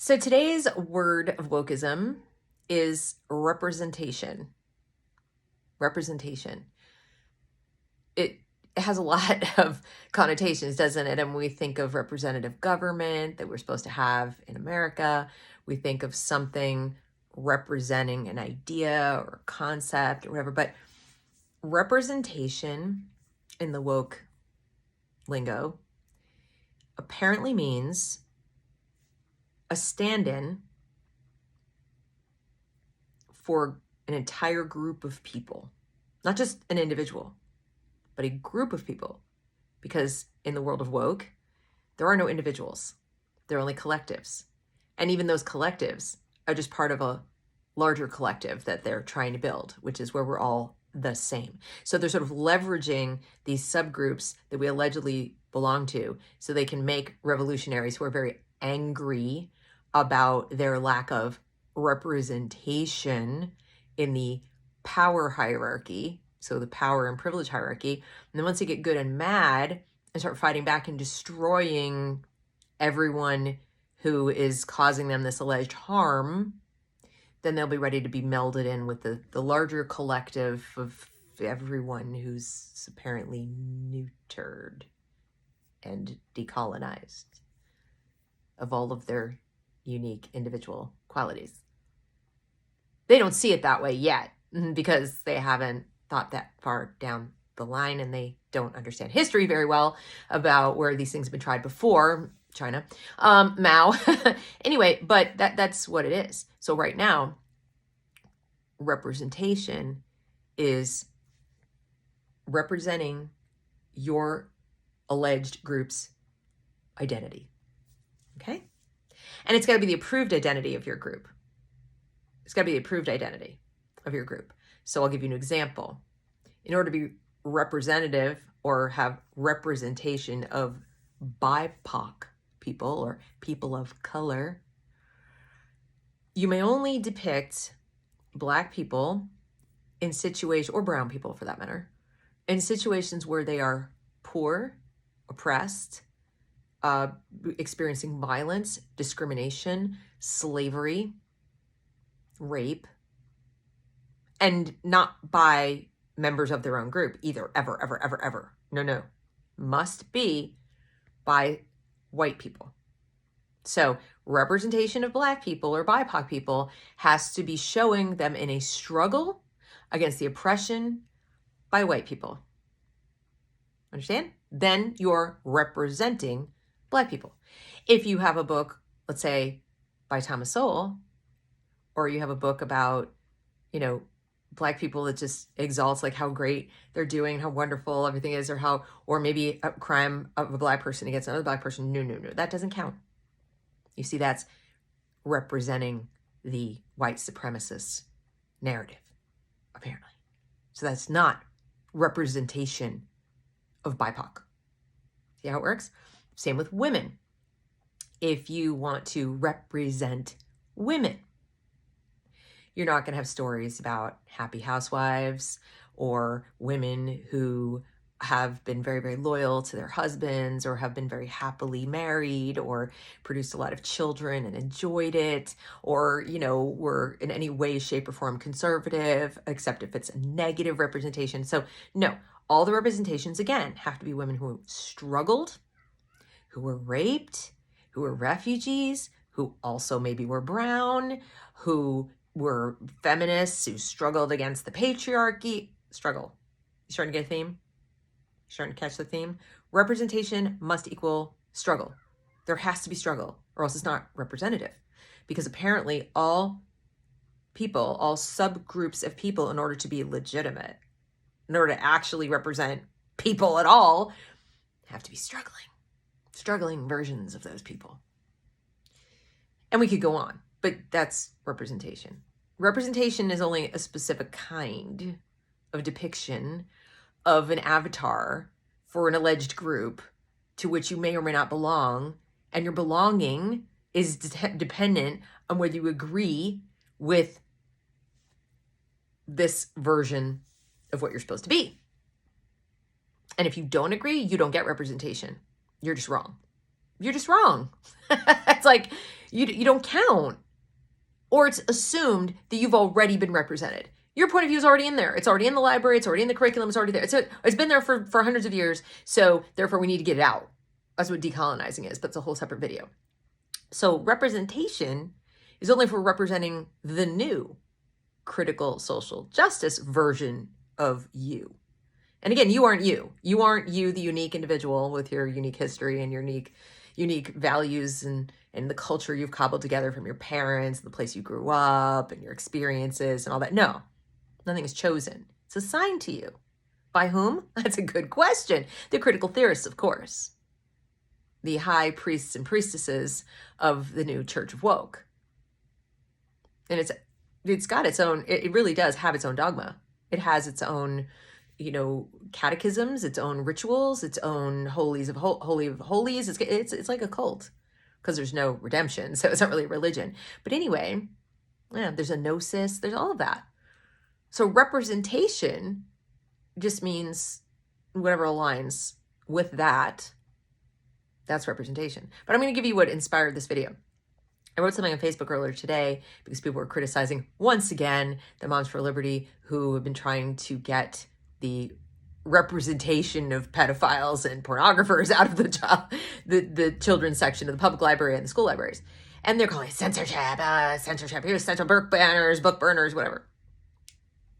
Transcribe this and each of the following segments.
So today's word of wokeism is representation. Representation. It has a lot of connotations, doesn't it? And when we think of representative government that we're supposed to have in America, we think of something representing an idea or a concept or whatever. But representation in the woke lingo apparently means a stand-in for an entire group of people, not just an individual, but a group of people. Because in the world of woke, there are no individuals. There are only collectives. And even those collectives are just part of a larger collective that they're trying to build, which is where we're all the same. So they're sort of leveraging these subgroups that we allegedly belong to so they can make revolutionaries who are very angry about their lack of representation in the power hierarchy, so the power and privilege hierarchy. And then once they get good and mad and start fighting back and destroying everyone who is causing them this alleged harm, then they'll be ready to be melded in with the larger collective of everyone who's apparently neutered and decolonized of all of their unique individual qualities. They don't see it that way yet because they haven't thought that far down the line and they don't understand history very well about where these things have been tried before. China, Mao. Anyway, but that's what it is. So right now, representation is representing your alleged group's identity. Okay? And it's got to be the approved identity of your group. It's got to be the approved identity of your group. So I'll give you an example. In order to be representative or have representation of BIPOC people or people of color, you may only depict Black people in situations, or brown people for that matter, in situations where they are poor, oppressed, experiencing violence, discrimination, slavery, rape, and not by members of their own group either, ever. No. Must be by white people. So representation of Black people or BIPOC people has to be showing them in a struggle against the oppression by white people. Understand? Then you're representing Black people. If you have a book, let's say by Thomas Sowell, or you have a book about, Black people that just exalts like how great they're doing, how wonderful everything is, or maybe a crime of a Black person against another Black person. No. That doesn't count. You see, that's representing the white supremacist narrative, apparently. So that's not representation of BIPOC. See how it works? Same with women. If you want to represent women, you're not going to have stories about happy housewives or women who have been very, very loyal to their husbands or have been very happily married or produced a lot of children and enjoyed it, or, were in any way, shape, or form conservative, except if it's a negative representation. So no, all the representations, again, have to be women who struggled, who were raped, who were refugees, who also maybe were brown, who were feminists, who struggled against the patriarchy. Struggle. You starting to get a theme? Starting to catch the theme? Representation must equal struggle. There has to be struggle, or else it's not representative. Because apparently all people, all subgroups of people, in order to be legitimate, in order to actually represent people at all, have to be struggling versions of those people. And we could go on, but that's representation. Representation is only a specific kind of depiction of an avatar for an alleged group to which you may or may not belong, and your belonging is dependent on whether you agree with this version of what you're supposed to be. And if you don't agree, you don't get representation. You're just wrong. It's like You don't count. Or it's assumed that you've already been represented. Your point of view is already in there. It's already in the library. It's already in the curriculum. It's already there. It's been there for hundreds of years. So therefore we need to get it out. That's what decolonizing is, but it's a whole separate video. So representation is only for representing the new critical social justice version of you. And again, you aren't you. You aren't you, the unique individual with your unique history and your unique values and the culture you've cobbled together from your parents, the place you grew up, and your experiences and all that. No, nothing is chosen. It's assigned to you. By whom? That's a good question. The critical theorists, of course. The high priests and priestesses of the new Church of Woke. And it's got its own, it really does have its own dogma. It has its own, catechisms, its own rituals, its own holy of holies. It's like a cult because there's no redemption. So it's not really a religion. But anyway, yeah, there's a gnosis, there's all of that. So representation just means whatever aligns with that. That's representation. But I'm going to give you what inspired this video. I wrote something on Facebook earlier today because people were criticizing, once again, the Moms for Liberty who have been trying to get the representation of pedophiles and pornographers out of the children's section of the public library and the school libraries. And they're calling it censorship. Here's censor book banners, book burners, whatever.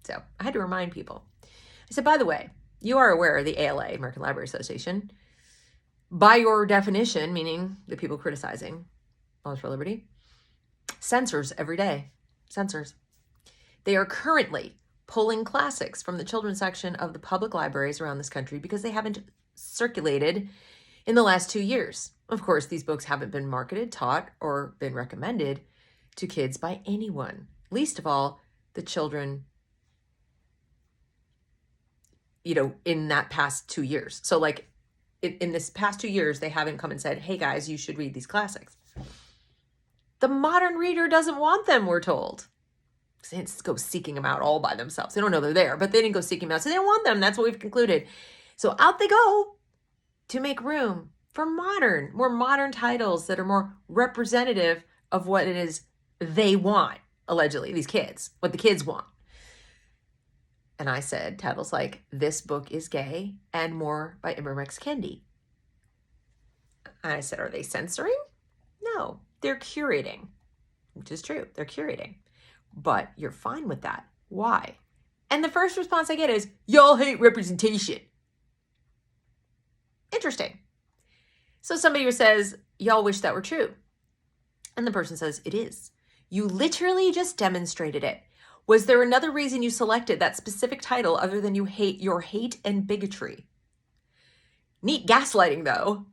So I had to remind people. I said, by the way, you are aware the ALA, American Library Association, by your definition, meaning the people criticizing Moms for Liberty, censors every day. Censors. They are currently pulling classics from the children's section of the public libraries around this country because they haven't circulated in the last 2 years. Of course, these books haven't been marketed, taught, or been recommended to kids by anyone. Least of all, the children, in that past 2 years. So like in this past 2 years, they haven't come and said, hey guys, you should read these classics. The modern reader doesn't want them, we're told. They didn't go seeking them out all by themselves. They don't know they're there, but they didn't go seeking them out. So they don't want them. That's what we've concluded. So out they go to make room for more modern titles that are more representative of what it is they want, allegedly, these kids, what the kids want. And I said titles like This Book is Gay and more by Ibram X. Kendi. And I said, are they censoring? No, they're curating, which is true. They're curating. But you're fine with that. Why? And the first response I get is, y'all hate representation. Interesting. So somebody says, y'all wish that were true. And the person says, it is. You literally just demonstrated it. Was there another reason you selected that specific title other than your hate and bigotry? Neat gaslighting, though.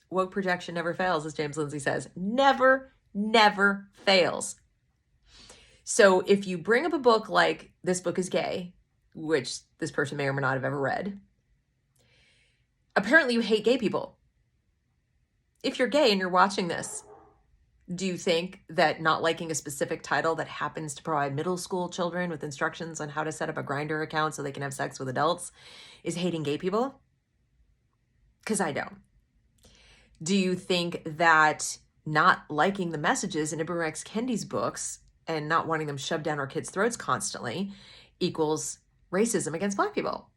Woke projection never fails, as James Lindsay says. Never fails. So if you bring up a book like This Book is Gay, which this person may or may not have ever read, apparently you hate gay people. If you're gay and you're watching this, do you think that not liking a specific title that happens to provide middle school children with instructions on how to set up a Grindr account so they can have sex with adults is hating gay people? Because I don't. Do you think that not liking the messages in Ibram X. Kendi's books and not wanting them shoved down our kids' throats constantly equals racism against Black people?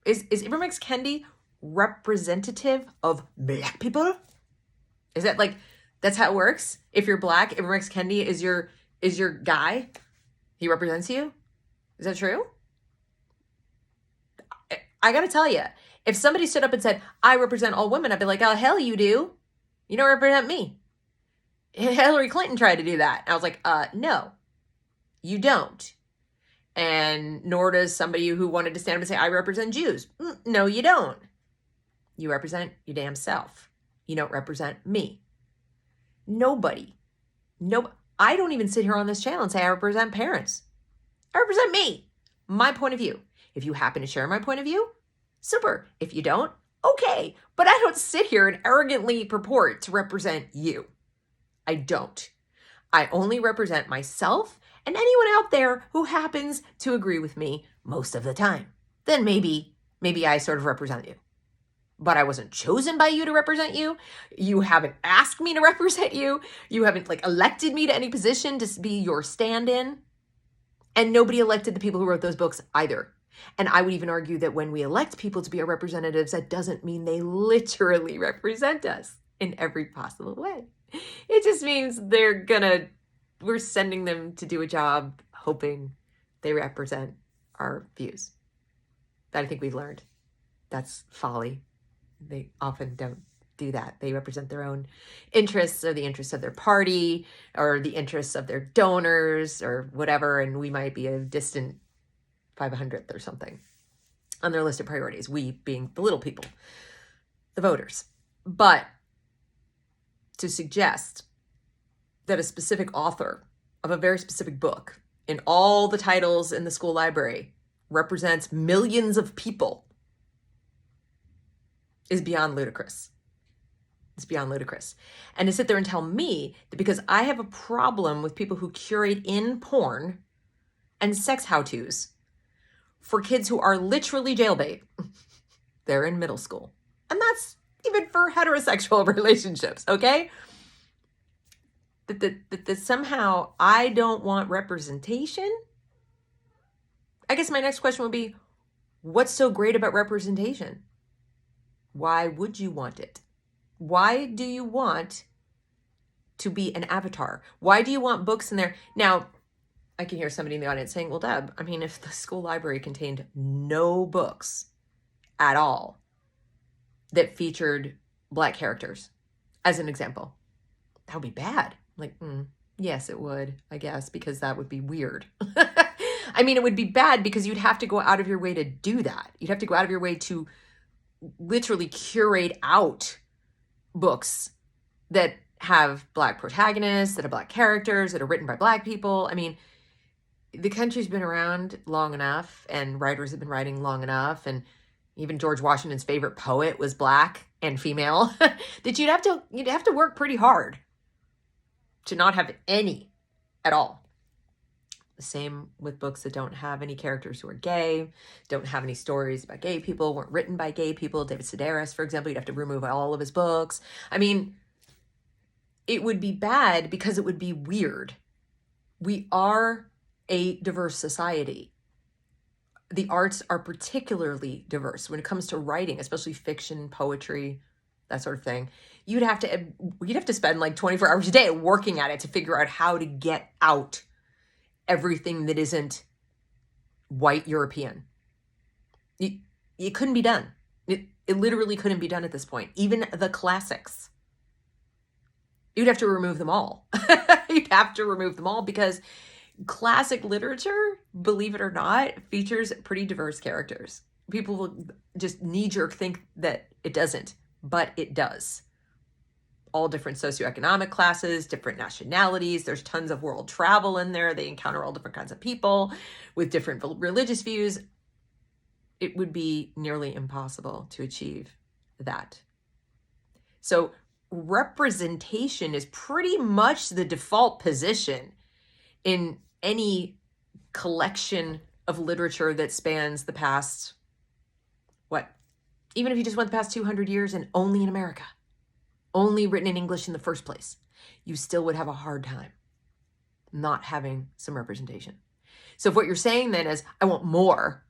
Is Ibram X. Kendi representative of Black people? Is that like, that's how it works? If you're Black, Ibram X. Kendi is your guy? He represents you? Is that true? I gotta tell you, if somebody stood up and said, I represent all women, I'd be like, oh, hell you do. You don't represent me. Hillary Clinton tried to do that. I was like, no, you don't. And nor does somebody who wanted to stand up and say, I represent Jews. No, you don't. You represent your damn self. You don't represent me. Nobody. No, I don't even sit here on this channel and say I represent parents. I represent me, my point of view. If you happen to share my point of view, super. If you don't, okay. But I don't sit here and arrogantly purport to represent you. I don't. I only represent myself and anyone out there who happens to agree with me most of the time. Then maybe I sort of represent you. but I wasn't chosen by you to represent you. You haven't asked me to represent you. You haven't like elected me to any position to be your stand-in. And nobody elected the people who wrote those books either. And I would even argue that when we elect people to be our representatives, that doesn't mean they literally represent us in every possible way. It just means we're sending them to do a job hoping they represent our views. But I think we've learned that's folly. They often don't do that. They represent their own interests or the interests of their party or the interests of their donors or whatever. And we might be a distant 500th or something on their list of priorities, we being the little people, the voters. But to suggest that a specific author of a very specific book in all the titles in the school library represents millions of people is beyond ludicrous. It's beyond ludicrous. And to sit there and tell me that because I have a problem with people who curate in porn and sex how-tos for kids who are literally jailbait, they're in middle school. And that's even for heterosexual relationships, okay? That somehow I don't want representation. I guess my next question would be, what's so great about representation? Why would you want it? Why do you want to be an avatar? Why do you want books in there? Now, I can hear somebody in the audience saying, well, Deb, I mean, if the school library contained no books at all that featured Black characters, as an example, that would be bad. Like, yes, it would, I guess, because that would be weird. I mean, it would be bad because you'd have to go out of your way to do that. You'd have to go out of your way to literally curate out books that have Black protagonists, that have Black characters, that are written by Black people. I mean, the country's been around long enough and writers have been writing long enough. And even George Washington's favorite poet was Black and female that you'd have to work pretty hard to not have any at all. The same with books that don't have any characters who are gay, don't have any stories about gay people, weren't written by gay people. David Sedaris, for example, you'd have to remove all of his books. I mean, it would be bad because it would be weird. We are a diverse society. The arts are particularly diverse when it comes to writing, especially fiction, poetry, that sort of thing. You'd have to spend like 24 hours a day working at it to figure out how to get out everything that isn't white European. It couldn't be done. It literally couldn't be done at this point. Even the classics. You'd have to remove them all. You'd have to remove them all because classic literature, believe it or not, features pretty diverse characters. People will just knee-jerk think that it doesn't, but it does. All different socioeconomic classes, different nationalities. There's tons of world travel in there. They encounter all different kinds of people with different religious views. It would be nearly impossible to achieve that. So representation is pretty much the default position in any collection of literature that spans the past, even if you just went the past 200 years and only in America, only written in English in the first place, you still would have a hard time not having some representation. So if what you're saying then is, I want more,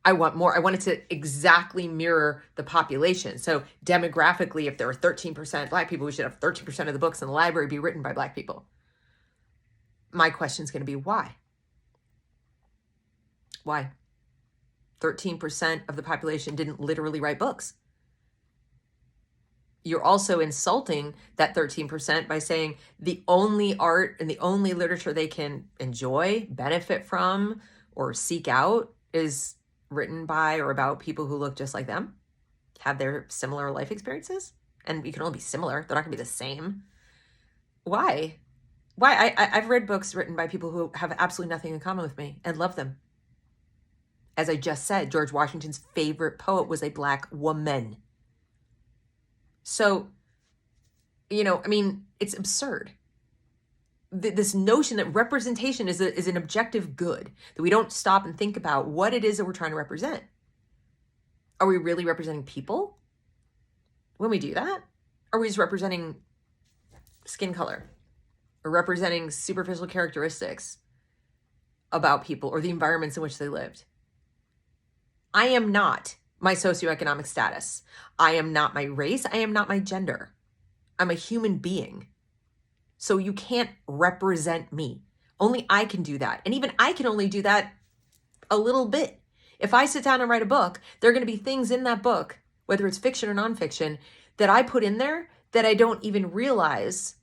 I want it to exactly mirror the population. So demographically, if there are 13% Black people, we should have 13% of the books in the library be written by Black people. My question is going to be why? Why? 13% of the population didn't literally write books. You're also insulting that 13% by saying the only art and the only literature they can enjoy, benefit from, or seek out is written by or about people who look just like them, have their similar life experiences. And you can only be similar. They're not going to be the same. Why? I've read books written by people who have absolutely nothing in common with me and love them. As I just said, George Washington's favorite poet was a Black woman. So, it's absurd. This notion that representation is an objective good, that we don't stop and think about what it is that we're trying to represent. Are we really representing people? when we do that, are we just representing skin color or representing superficial characteristics about people or the environments in which they lived? I am not my socioeconomic status. I am not my race. I am not my gender. I'm a human being. So you can't represent me. Only I can do that. And even I can only do that a little bit. If I sit down and write a book, there are going to be things in that book, whether it's fiction or nonfiction, that I put in there that I don't even realize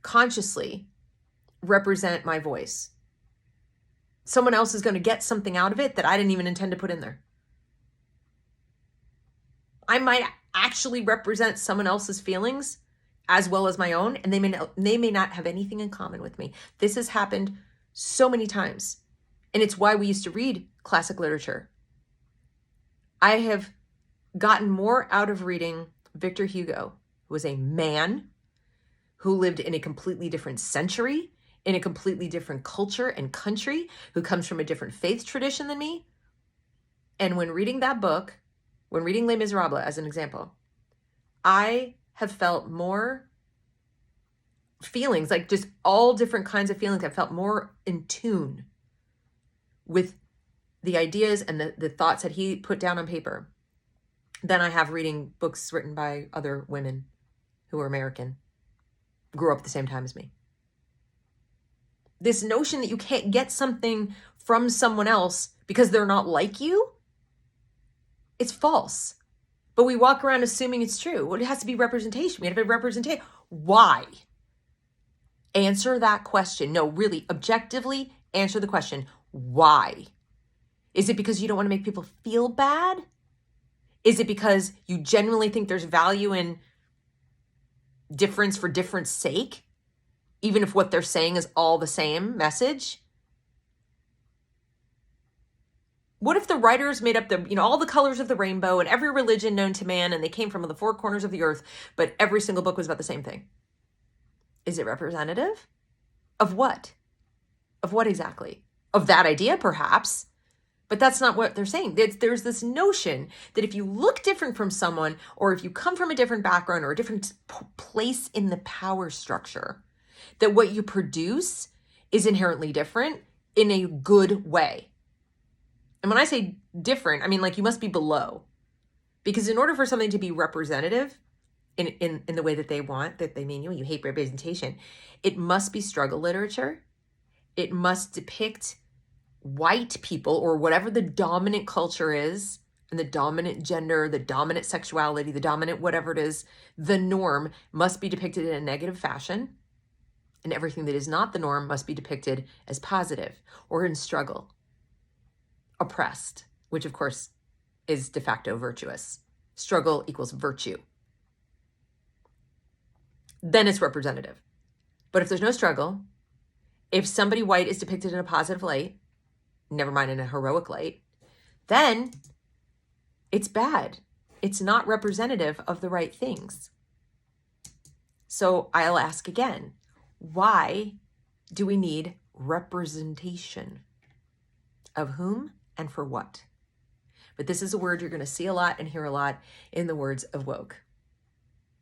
consciously represent my voice. Someone else is going to get something out of it that I didn't even intend to put in there. I might actually represent someone else's feelings as well as my own, and they may not have anything in common with me. This has happened so many times, and it's why we used to read classic literature. I have gotten more out of reading Victor Hugo, who was a man who lived in a completely different century, in a completely different culture and country, who comes from a different faith tradition than me. And when reading that book, when reading Les Miserables as an example, I have felt more feelings, like just all different kinds of feelings. I felt more in tune with the ideas and the thoughts that he put down on paper than I have reading books written by other women who are American, grew up at the same time as me. This notion that you can't get something from someone else because they're not like you, it's false. But we walk around assuming it's true. Well, it has to be representation. We have to be representation. Why? Answer that question. No, really, objectively answer the question. Why? Is it because you don't want to make people feel bad? Is it because you genuinely think there's value in difference for difference sake? Even if what they're saying is all the same message? What if the writers made up all the colors of the rainbow and every religion known to man, and they came from the four corners of the earth, but every single book was about the same thing? Is it representative? Of what? Of what exactly? Of that idea, perhaps. But that's not what they're saying. There's this notion that if you look different from someone, or if you come from a different background or a different place in the power structure, that what you produce is inherently different in a good way. And when I say different, I mean like you must be below. Because in order for something to be representative in the way that they want, that they mean you hate representation, it must be struggle literature. It must depict white people, or whatever the dominant culture is, and the dominant gender, the dominant sexuality, the dominant whatever it is, the norm must be depicted in a negative fashion. And everything that is not the norm must be depicted as positive or in struggle. Oppressed, which of course is de facto virtuous. Struggle equals virtue. Then it's representative. But if there's no struggle, if somebody white is depicted in a positive light, never mind in a heroic light, then it's bad. It's not representative of the right things. So I'll ask again, why do we need representation? Of whom and for what? But this is a word you're going to see a lot and hear a lot in the words of woke.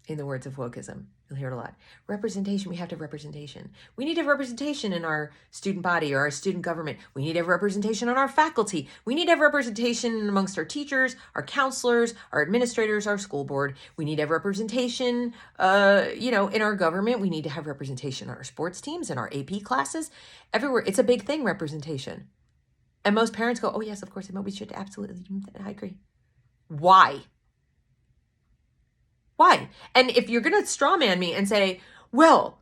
In the words of wokeism, you'll hear it a lot. Representation, we have to have representation. We need to have representation in our student body or our student government. We need to have representation on our faculty. We need to have representation amongst our teachers, our counselors, our administrators, our school board. We need to have representation, in our government. We need to have representation on our sports teams and our AP classes. Everywhere. It's a big thing, representation. And most parents go, oh yes, of course, we should absolutely. I agree. Why? Why? And if you're going to straw man me and say, well,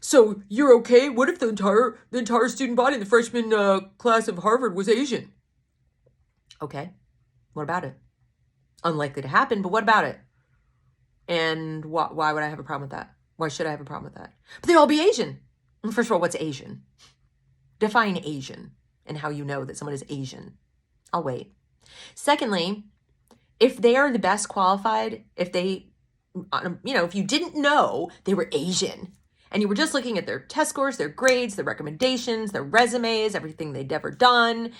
so you're okay? What if the entire student body in the freshman class of Harvard was Asian? Okay. What about it? Unlikely to happen, but what about it? And why would I have a problem with that? Why should I have a problem with that? But they all be Asian. Well, first of all, what's Asian? Define Asian and how you know that someone is Asian. I'll wait. Secondly, if they are the best qualified, if you didn't know they were Asian and you were just looking at their test scores, their grades, their recommendations, their resumes, everything they'd ever done,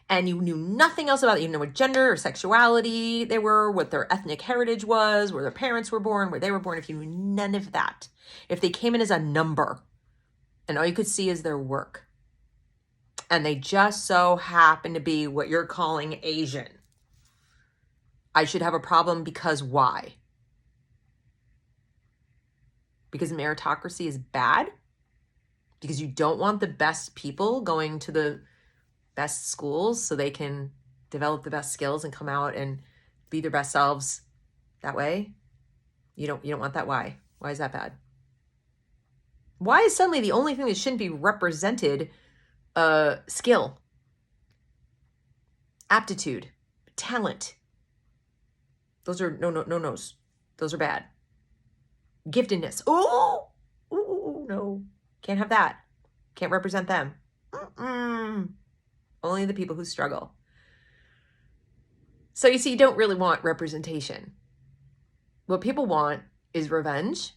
and you knew nothing else about it. You didn't know what gender or sexuality they were, what their ethnic heritage was, where their parents were born, where they were born, if you knew none of that, if they came in as a number and all you could see is their work, and they just so happen to be what you're calling Asian, I should have a problem because why? Because meritocracy is bad? Because you don't want the best people going to the best schools so they can develop the best skills and come out and be their best selves that way? You don't want that. Why? Why is that bad? Why is suddenly the only thing that shouldn't be represented skill, aptitude, talent? Those are no-nos. Those are bad. Giftedness. Oh, no. Can't have that. Can't represent them. Only the people who struggle. So you see, you don't really want representation. What people want is revenge.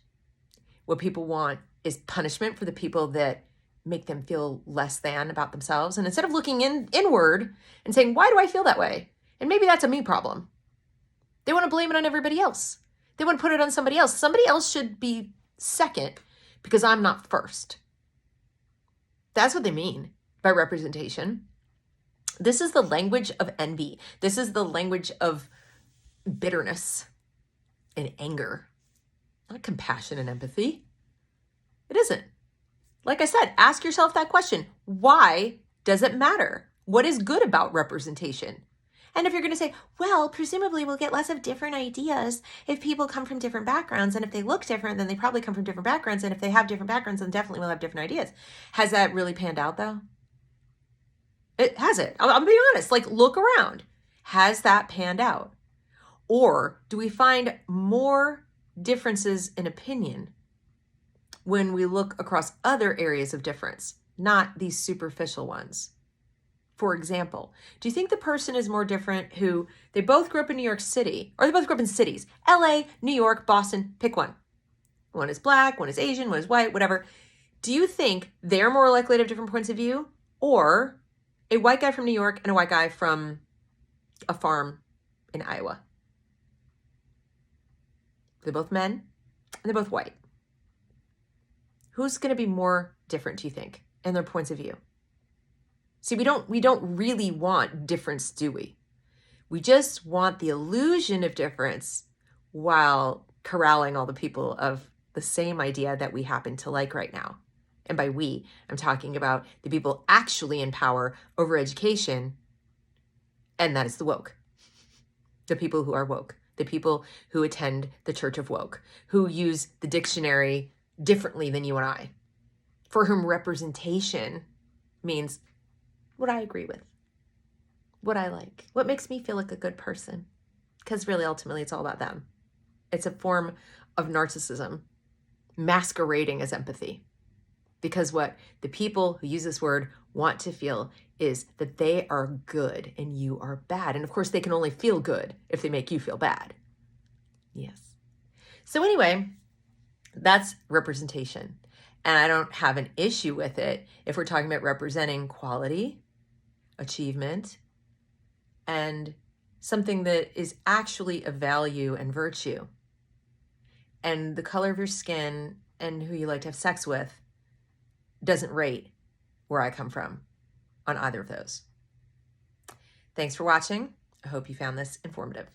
What people want is punishment for the people that make them feel less than about themselves. And instead of looking inward and saying, why do I feel that way? And maybe that's a me problem. They want to blame it on everybody else. They want to put it on somebody else. Somebody else should be second because I'm not first. That's what they mean by representation. This is the language of envy. This is the language of bitterness and anger, not compassion and empathy. It isn't. Like I said, ask yourself that question. Why does it matter? What is good about representation? And if you're going to say, well, presumably we'll get less of different ideas if people come from different backgrounds. And if they look different, then they probably come from different backgrounds. And if they have different backgrounds, then definitely we'll have different ideas. Has that really panned out, though? It hasn't. I'm being honest. Like, look around. Has that panned out? Or do we find more differences in opinion when we look across other areas of difference, not these superficial ones? For example, do you think the person is more different who they both grew up in New York City, or they both grew up in cities, LA, New York, Boston, pick one. One is black, one is Asian, one is white, whatever. Do you think they're more likely to have different points of view, or a white guy from New York and a white guy from a farm in Iowa? They're both men and they're both white. Who's going to be more different, do you think, in their points of view? See, we don't really want difference, do we? We just want the illusion of difference while corralling all the people of the same idea that we happen to like right now. And by we, I'm talking about the people actually in power over education, and that is the woke. The people who are woke, the people who attend the Church of Woke, who use the dictionary differently than you and I, for whom representation means what I agree with, what I like, what makes me feel like a good person. Because really, ultimately, it's all about them. It's a form of narcissism masquerading as empathy. Because what the people who use this word want to feel is that they are good and you are bad. And of course, they can only feel good if they make you feel bad. Yes. So anyway, that's representation. And I don't have an issue with it if we're talking about representing quality, achievement, and something that is actually of value and virtue. And the color of your skin and who you like to have sex with doesn't rate where I come from on either of those. Thanks for watching. I hope you found this informative.